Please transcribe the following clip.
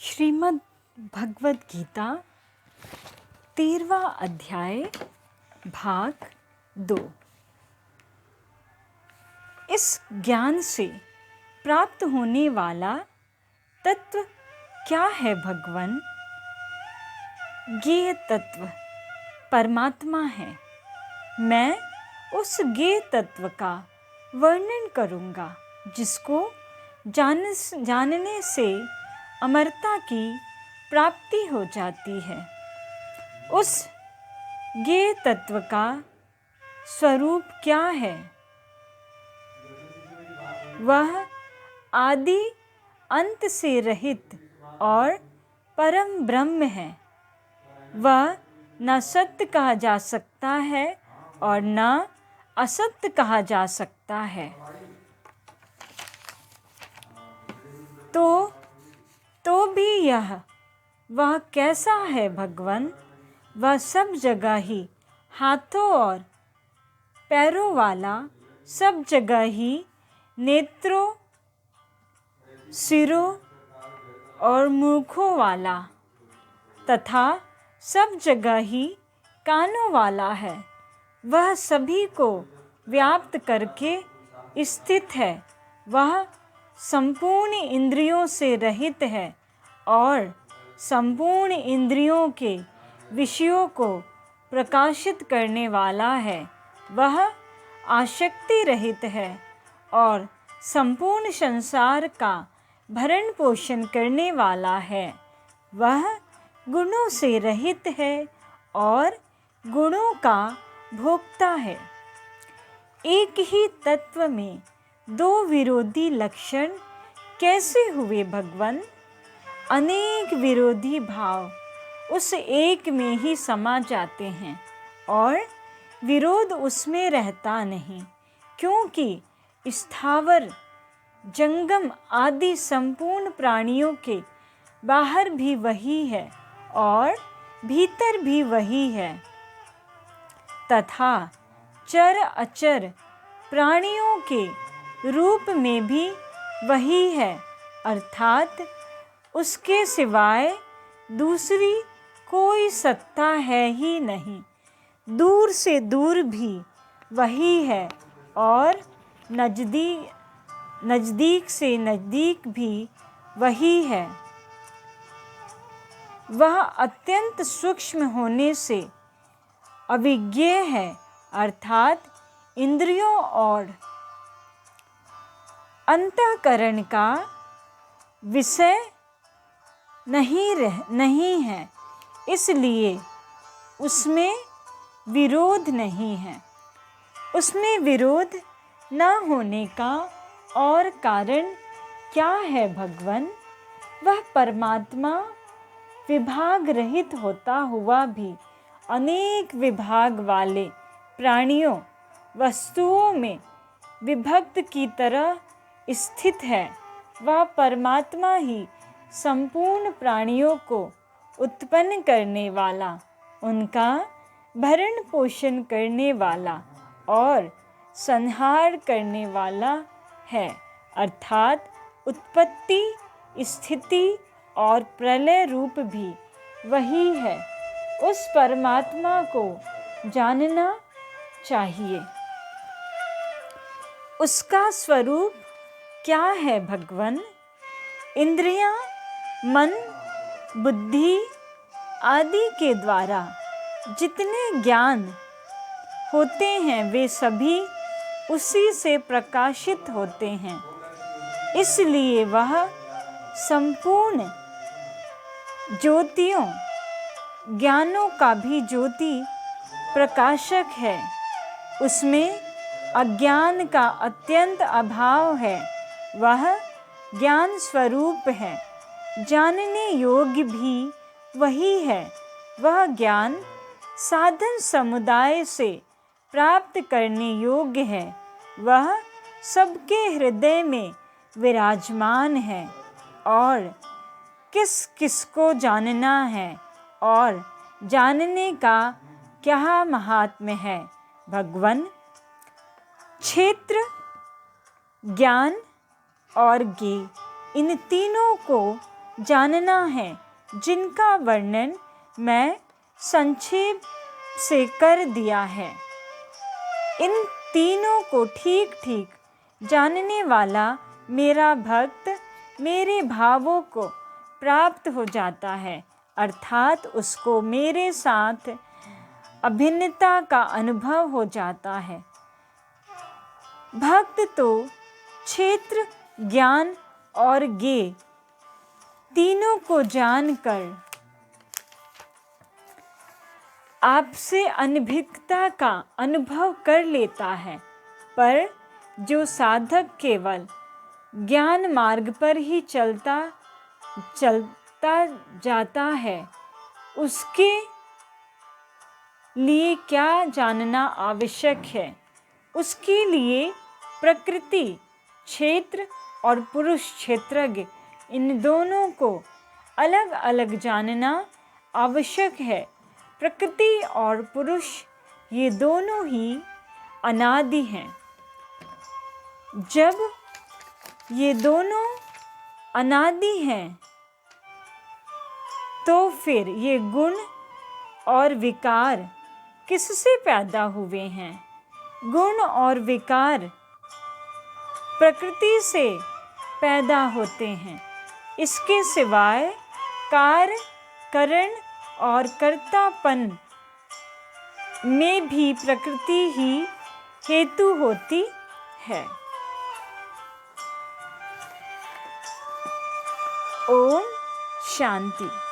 श्रीमद् भगवद गीता 13वां अध्याय भाग 2। इस ज्ञान से प्राप्त होने वाला तत्व क्या है भगवान? ज्ञेय तत्व परमात्मा है। मैं उस ज्ञेय तत्व का वर्णन करूँगा जिसको जानने से अमरता की प्राप्ति हो जाती है। उस ज्ञेय तत्व का स्वरूप क्या है? वह आदि अंत से रहित और परम ब्रह्म है। वह न सत्य कहा जा सकता है और न असत्य कहा जा सकता है। तो भी वह कैसा है भगवान? वह सब जगह ही हाथों और पैरों वाला, सब जगह ही नेत्रों, सिरों और मुखों वाला तथा सब जगह ही कानों वाला है। वह सभी को व्याप्त करके स्थित है। वह संपूर्ण इंद्रियों से रहित है और संपूर्ण इंद्रियों के विषयों को प्रकाशित करने वाला है। वह आसक्ति रहित है और संपूर्ण संसार का भरण पोषण करने वाला है। वह गुणों से रहित है और गुणों का भोक्ता है। एक ही तत्व में दो विरोधी लक्षण कैसे हुए भगवान? अनेक विरोधी भाव उस एक में ही समा जाते हैं और विरोध उसमें रहता नहीं, क्योंकि स्थावर, जंगम आदि संपूर्ण प्राणियों के बाहर भी वही है और भीतर भी वही है तथा चर अचर प्राणियों के रूप में भी वही है, अर्थात उसके सिवाय दूसरी कोई सत्ता है ही नहीं। दूर से दूर भी वही है और नज़दीक से नज़दीक भी वही है। वह अत्यंत सूक्ष्म होने से अविज्ञेय है, अर्थात इंद्रियों और अंतःकरण का विषय नहीं है, इसलिए उसमें विरोध नहीं है। उसमें विरोध न होने का और कारण क्या है भगवान? वह परमात्मा विभाग रहित होता हुआ भी अनेक विभाग वाले प्राणियों, वस्तुओं में विभक्त की तरह स्थित है। वह परमात्मा ही संपूर्ण प्राणियों को उत्पन्न करने वाला, उनका भरण पोषण करने वाला और संहार करने वाला है, अर्थात उत्पत्ति, स्थिति और प्रलय रूप भी वही है। उस परमात्मा को जानना चाहिए। उसका स्वरूप क्या है भगवान? इंद्रियां, मन, बुद्धि आदि के द्वारा जितने ज्ञान होते हैं वे सभी उसी से प्रकाशित होते हैं, इसलिए वह संपूर्ण ज्योतियों, ज्ञानों का भी ज्योति प्रकाशक है। उसमें अज्ञान का अत्यंत अभाव है। वह ज्ञान स्वरूप है, जानने योग्य भी वही है। वह ज्ञान साधन समुदाय से प्राप्त करने योग्य है। वह सबके हृदय में विराजमान है और किस किस को जानना है और जानने का क्या महात्म्य है भगवान? क्षेत्र, ज्ञान और ज्ञेय, इन तीनों को जानना है, जिनका वर्णन मैं संक्षेप से कर दिया है। इन तीनों को ठीक ठीक जानने वाला मेरा भक्त मेरे भावों को प्राप्त हो जाता है, अर्थात उसको मेरे साथ अभिन्नता का अनुभव हो जाता है। भक्त तो क्षेत्र, ज्ञान और ज्ञेय तीनों को जानकर आपसे अनभिज्ञता का अनुभव कर लेता है, पर जो साधक केवल ज्ञान मार्ग पर ही चलता जाता है, उसके लिए क्या जानना आवश्यक है? उसके लिए प्रकृति, क्षेत्र और पुरुष क्षेत्रज्ञ, इन दोनों को अलग अलग जानना आवश्यक है। प्रकृति और पुरुष ये दोनों ही अनादि हैं। जब ये दोनों अनादि हैं, तो फिर ये गुण और विकार किससे पैदा हुए हैं? गुण और विकार प्रकृति से पैदा होते हैं। इसके सिवाय कार्य, करण और कर्तापन में भी प्रकृति ही हेतु होती है। ओम शांति।